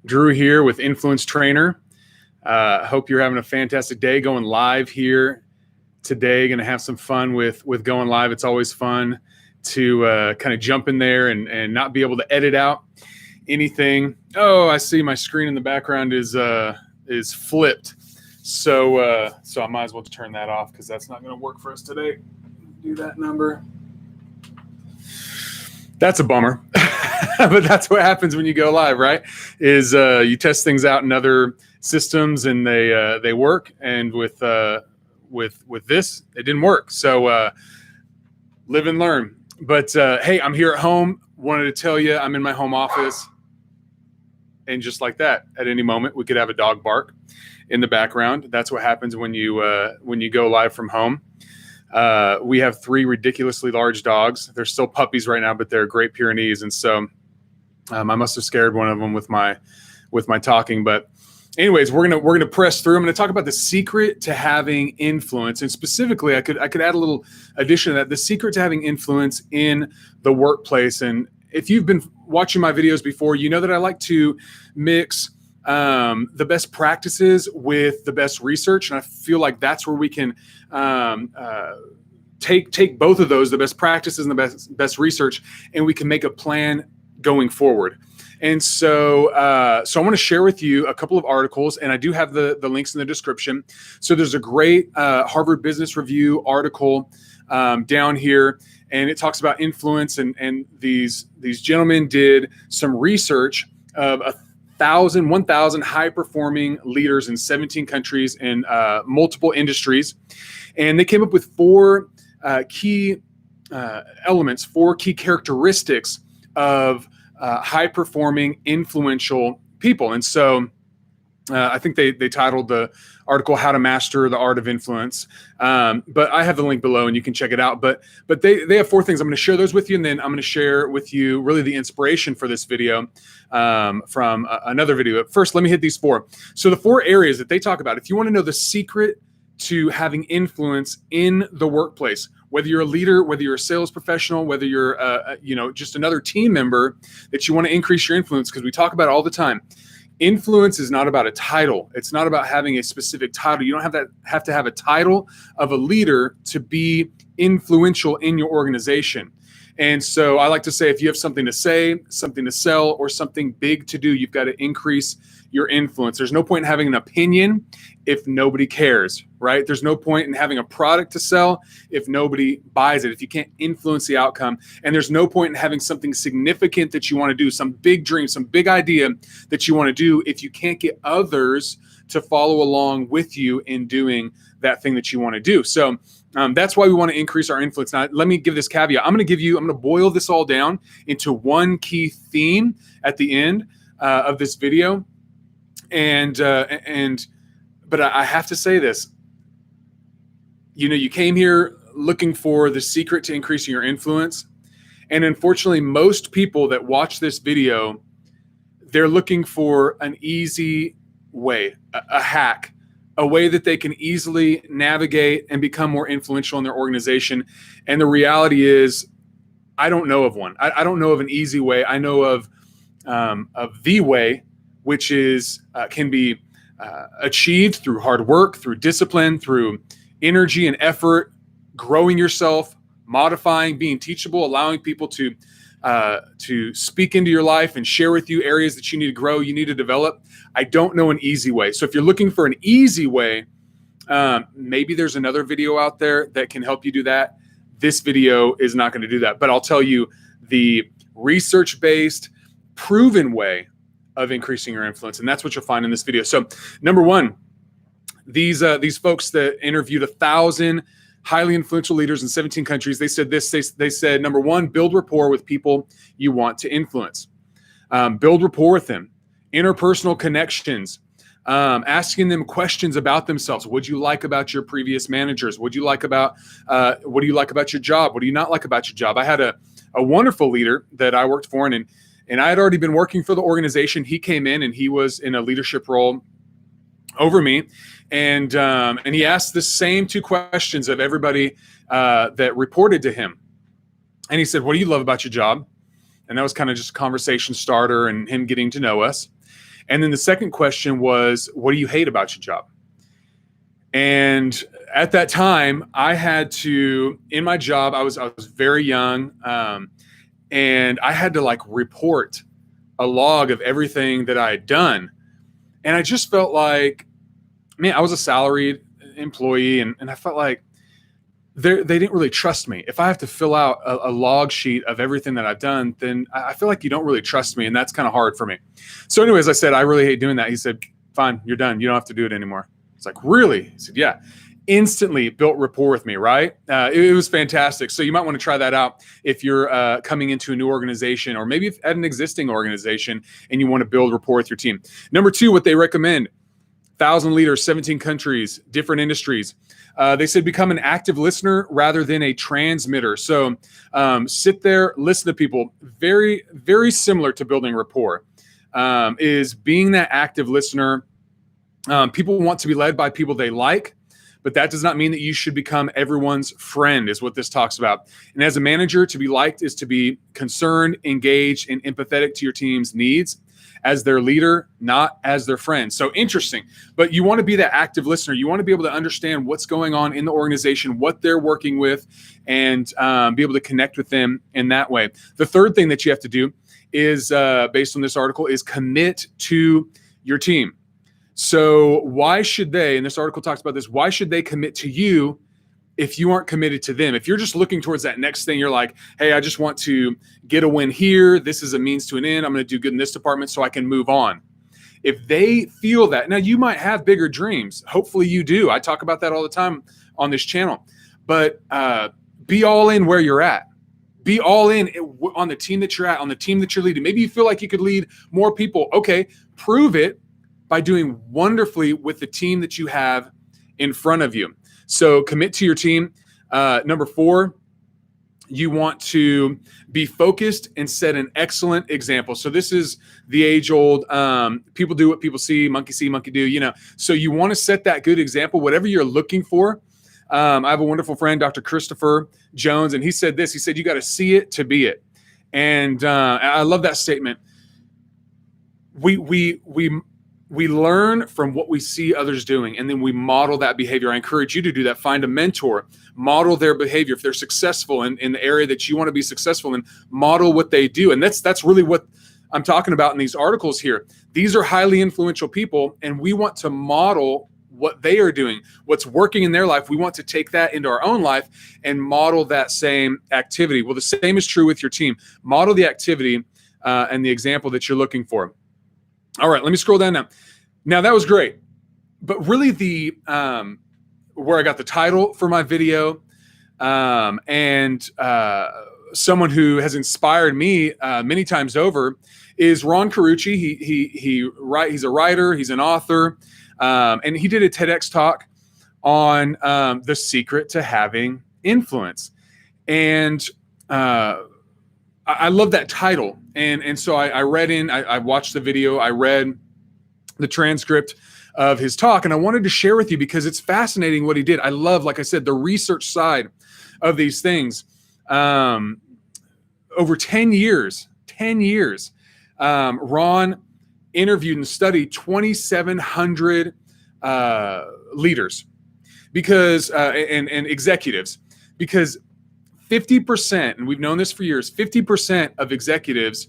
Drew here with Influence Trainer. Hope you're having a fantastic day going live here today. Going to have some fun with going live. It's always fun to kind of jump in there and not be able to edit out anything. Oh, I see my screen in the background is flipped. So I might as well turn that off because that's not going to work for us today. Do that number. That's a bummer. But that's what happens when you go live, right? Is you test things out in other systems and they work, and with this it didn't work. So live and learn. But hey, I'm here at home. Wanted to tell you I'm in my home office, and just like that, at any moment we could have a dog bark in the background. That's what happens when you go live from home. We have 3 ridiculously large dogs. They're still puppies right now, but they're Great Pyrenees, and so I must have scared one of them with my talking. But anyways, we're gonna press through. I'm gonna talk about the secret to having influence, and specifically, I could add a little addition to that: the secret to having influence in the workplace. And if you've been watching my videos before, you know that I like to mix the best practices with the best research, and I feel like that's where we can take both of those, the best practices and the best research, and we can make a plan going forward. And so I want to share with you a couple of articles, and I do have the links in the description. So there's a great Harvard Business Review article down here, and it talks about influence, and these gentlemen did some research of 1,000 high-performing leaders in 17 countries in multiple industries. And they came up with 4 key elements, 4 key characteristics of high-performing, influential people. And so I think they titled the article "How to Master the Art of Influence," but I have the link below and you can check it out. But they have 4 things. I'm going to share those with you, and then I'm going to share with you really the inspiration for this video from another video. But first, let me hit these 4. So the 4 areas that they talk about, if you want to know the secret to having influence in the workplace, whether you're a leader, whether you're a sales professional, whether you're just another team member, that you want to increase your influence, because we talk about it all the time. Influence is not about a title. It's not about having a specific title. You don't have to have a title of a leader to be influential in your organization. And so I like to say, if you have something to say, something to sell, or something big to do, you've got to increase your influence. There's no point in having an opinion if nobody cares, right? There's no point in having a product to sell if nobody buys it, if you can't influence the outcome. And there's no point in having something significant that you want to do, some big dream, some big idea that you want to do, if you can't get others to follow along with you in doing that thing that you want to do. So that's why we want to increase our influence. Now, let me give this caveat. I'm going to boil this all down into one key theme at the end of this video. But I have to say this. You came here looking for the secret to increasing your influence. And unfortunately, most people that watch this video, they're looking for an easy way, a hack, a way that they can easily navigate and become more influential in their organization. And the reality is, I don't know of one. I don't know of an easy way. I know of the way, which is can be achieved through hard work, through discipline, through energy and effort, growing yourself, modifying, being teachable, allowing people to speak into your life and share with you areas that you need to grow, you need to develop. I don't know an easy way. So if you're looking for an easy way, maybe there's another video out there that can help you do that. This video is not going to do that, but I'll tell you the research-based, proven way of increasing your influence, and that's what you'll find in this video. So, number 1, these folks that interviewed 1,000 highly influential leaders in 17 countries, they said this. They said, number 1, build rapport with people you want to influence. Build rapport with them, interpersonal connections, asking them questions about themselves. What do you like about your previous managers? What do you like about your job? What do you not like about your job? I had a wonderful leader that I worked for, and I had already been working for the organization. He came in and he was in a leadership role over me. And he asked the same 2 questions of everybody that reported to him. And he said, what do you love about your job? And that was kind of just a conversation starter and him getting to know us. And then the second question was, what do you hate about your job? And at that time, I had to, in my job, I was very young, and I had to like report a log of everything that I had done. And I just felt like, man, I was a salaried employee, and I felt like they didn't really trust me. If I have to fill out a log sheet of everything that I've done, then I feel like you don't really trust me, and that's kind of hard for me. So anyways, I said, I really hate doing that. He said, fine, you're done. You don't have to do it anymore. It's like, really? He said, yeah. Instantly built rapport with me, right? It was fantastic. So you might want to try that out if you're coming into a new organization, or maybe at an existing organization and you want to build rapport with your team. Number 2, what they recommend, 1,000 leaders, 17 countries, different industries. They said become an active listener rather than a transmitter. So sit there, listen to people. Very, very similar to building rapport, is being that active listener. People want to be led by people they like, but that does not mean that you should become everyone's friend, is what this talks about. And as a manager, to be liked is to be concerned, engaged, and empathetic to your team's needs as their leader, not as their friend. So interesting, but you want to be that active listener. You want to be able to understand what's going on in the organization, what they're working with, and be able to connect with them in that way. The third thing that you have to do is, based on this article, is commit to your team. So why should they, and this article talks about this, why should they commit to you if you aren't committed to them? If you're just looking towards that next thing, you're like, hey, I just want to get a win here. This is a means to an end. I'm going to do good in this department so I can move on. If they feel that, now you might have bigger dreams. Hopefully you do. I talk about that all the time on this channel. But be all in where you're at. Be all in on the team that you're at, on the team that you're leading. Maybe you feel like you could lead more people. Okay, prove it by doing wonderfully with the team that you have in front of you. So commit to your team. Number 4, you want to be focused and set an excellent example. So this is the age-old, people do what people see, monkey do, you know. So you want to set that good example, whatever you're looking for. I have a wonderful friend, Dr. Christopher Jones, and he said this. He said, you got to see it to be it. And I love that statement. We learn from what we see others doing, and then we model that behavior. I encourage you to do that. Find a mentor, model their behavior. If they're successful in the area that you want to be successful in, model what they do. And that's really what I'm talking about in these articles here. These are highly influential people, and we want to model what they are doing, what's working in their life. We want to take that into our own life and model that same activity. Well, the same is true with your team. Model the activity and the example that you're looking for. All right, let me scroll down now. Now that was great, but really the where I got the title for my video, and someone who has inspired me many times over is Ron Carucci. He's a writer, he's an author, and he did a TEDx talk on the secret to having influence, and I love that title. And so I watched the video, I read the transcript of his talk, and I wanted to share with you because it's fascinating what he did. I love, like I said, the research side of these things. Over 10 years, Ron interviewed and studied 2,700 leaders because and executives, because 50%, and we've known this for years, 50% of executives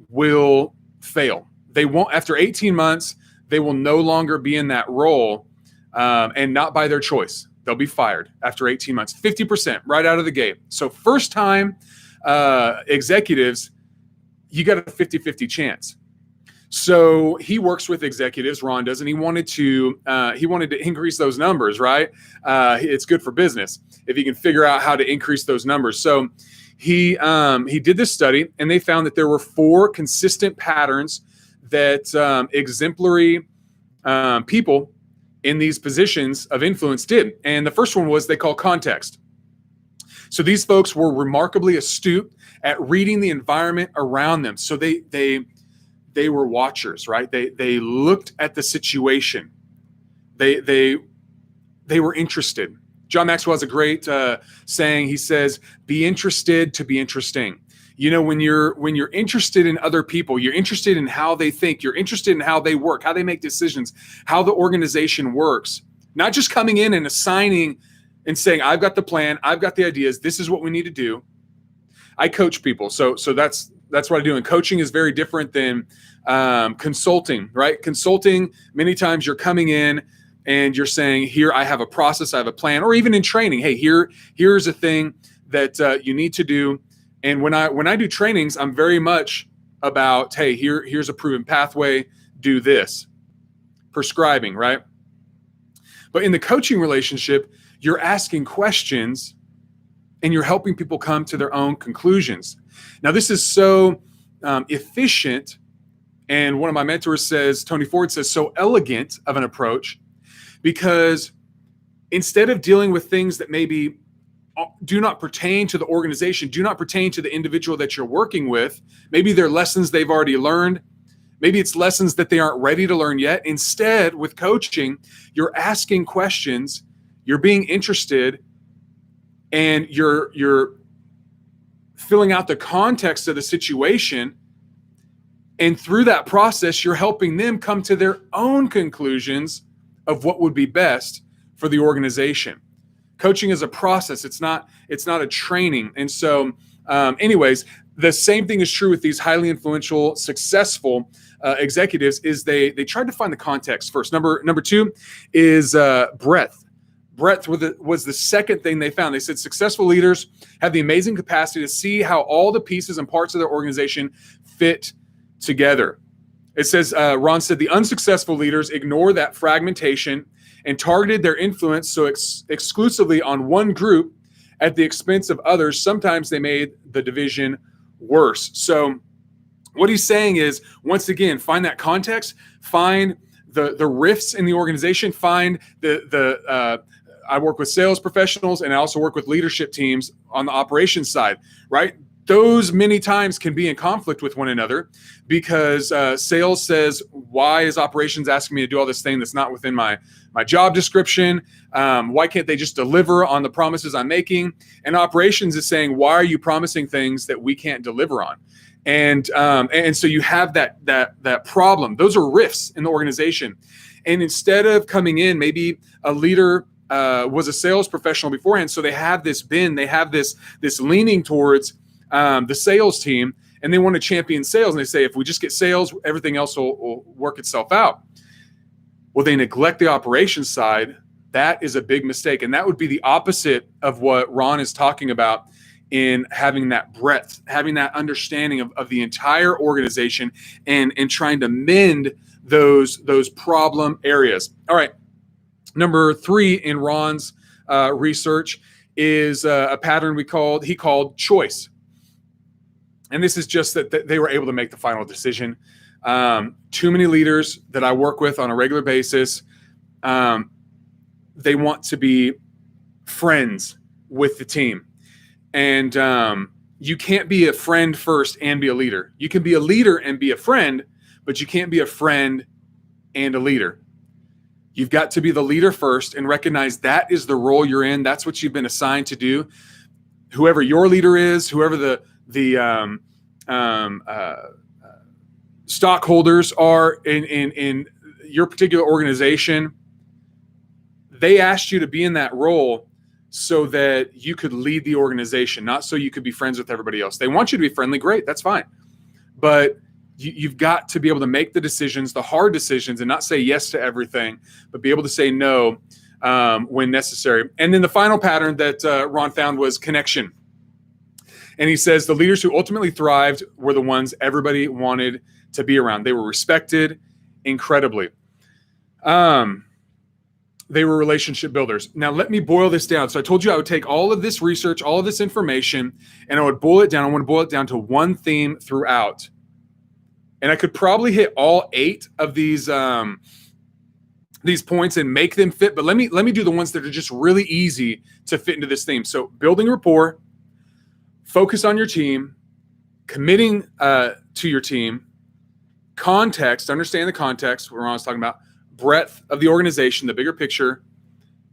will fail. They won't, after 18 months, they will no longer be in that role, and not by their choice. They'll be fired after 18 months. 50% right out of the gate. So first time executives, you got a 50-50 chance. So he works with executives, Ron does, and he wanted to increase those numbers, right? It's good for business if you can figure out how to increase those numbers. So he did this study, and they found that there were 4 consistent patterns that exemplary people in these positions of influence did. And the first one was they call context. So these folks were remarkably astute at reading the environment around them. So they were watchers, right? They looked at the situation. They were interested. John Maxwell has a great saying. He says, be interested to be interesting. When you're interested in other people, you're interested in how they think, you're interested in how they work, how they make decisions, how the organization works, not just coming in and assigning and saying, I've got the plan, I've got the ideas, this is what we need to do. I coach people. So that's what I do. And coaching is very different than consulting, right? Consulting, many times you're coming in and you're saying, here, I have a process, I have a plan, or even in training, hey, here's a thing that you need to do. And when I do trainings, I'm very much about, hey, here's a proven pathway, do this. Prescribing, right? But in the coaching relationship, you're asking questions and you're helping people come to their own conclusions. Now, this is so efficient. And one of my mentors says, Tony Ford says, so elegant of an approach, because instead of dealing with things that maybe do not pertain to the organization, do not pertain to the individual that you're working with, maybe they're lessons they've already learned, maybe it's lessons that they aren't ready to learn yet. Instead, with coaching, you're asking questions, you're being interested, and you're filling out the context of the situation. And through that process, you're helping them come to their own conclusions of what would be best for the organization. Coaching is a process. It's not a training. And so anyways, the same thing is true with these highly influential, successful executives is they tried to find the context first. Number two is breadth. Breadth was the second thing they found. They said successful leaders have the amazing capacity to see how all the pieces and parts of their organization fit together. It says, Ron said, the unsuccessful leaders ignore that fragmentation and targeted their influence so exclusively on one group at the expense of others. Sometimes they made the division worse. So what he's saying is, once again, find that context, find the rifts in the organization, find I work with sales professionals and I also work with leadership teams on the operations side, right? Those many times can be in conflict with one another because sales says, why is operations asking me to do all this thing that's not within my job description? Why can't they just deliver on the promises I'm making? And operations is saying, why are you promising things that we can't deliver on? And so you have that problem. Those are rifts in the organization. And instead of coming in, maybe a leader was a sales professional beforehand, so they have this bend, they have this leaning towards the sales team, and they want to champion sales. And they say, if we just get sales, everything else will work itself out. Well, they neglect the operations side. That is a big mistake. And that would be the opposite of what Ron is talking about in having that breadth, having that understanding of the entire organization and trying to mend those problem areas. All right. Number 3 in Ron's research is a pattern he called choice. And this is just that they were able to make the final decision. Too many leaders that I work with on a regular basis, they want to be friends with the team. And you can't be a friend first and be a leader. You can be a leader and be a friend, but you can't be a friend and a leader. You've got to be the leader first and recognize that is the role you're in. That's what you've been assigned to do. Whoever your leader is, whoever the stockholders are in your particular organization, they asked you to be in that role so that you could lead the organization, not so you could be friends with everybody else. They want you to be friendly, great, that's fine. But you've got to be able to make the decisions, the hard decisions, and not say yes to everything, but be able to say no when necessary. And then the final pattern that Ron found was connection. And he says the leaders who ultimately thrived were the ones everybody wanted to be around. They were respected incredibly. They were relationship builders. Now, let me boil this down. So I told you I would take all of this research, all of this information, and I would boil it down. I want to boil it down to one theme throughout. And I could probably hit all 8 of these points and make them fit. But let me do the ones that are just really easy to fit into this theme. So building rapport, focus on your team, committing to your team, context, understand the context, what Ron was talking about, breadth of the organization, the bigger picture,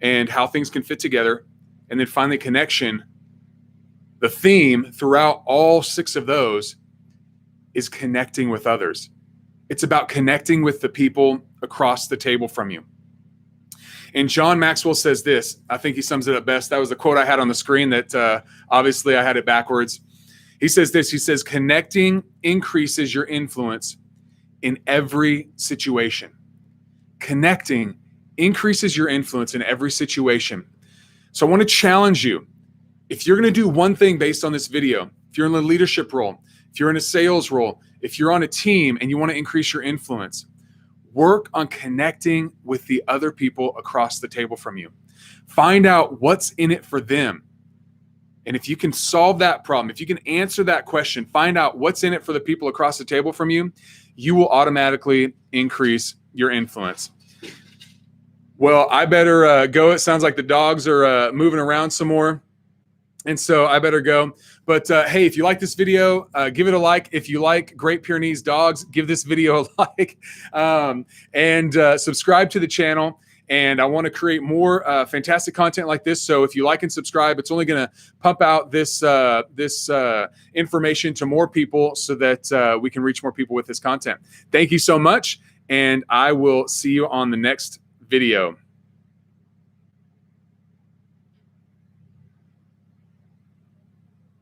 and how things can fit together, and then finally connection. The theme throughout all 6 of those is connecting with others. It's about connecting with the people across the table from you. And John Maxwell says this. I think he sums it up best. That was the quote I had on the screen that obviously I had it backwards. He says this. He says, connecting increases your influence in every situation. Connecting increases your influence in every situation. So I want to challenge you. If you're going to do one thing based on this video, if you're in a leadership role, if you're in a sales role, if you're on a team and you want to increase your influence, work on connecting with the other people across the table from you. Find out what's in it for them. And if you can solve that problem, if you can answer that question, find out what's in it for the people across the table from you, you will automatically increase your influence. Well, I better go. It sounds like the dogs are moving around some more. And so I better go. But hey, if you like this video, give it a like. If you like Great Pyrenees dogs, give this video a like. And subscribe to the channel. And I want to create more fantastic content like this. So if you like and subscribe, it's only going to pump out this information to more people so that we can reach more people with this content. Thank you so much. And I will see you on the next video.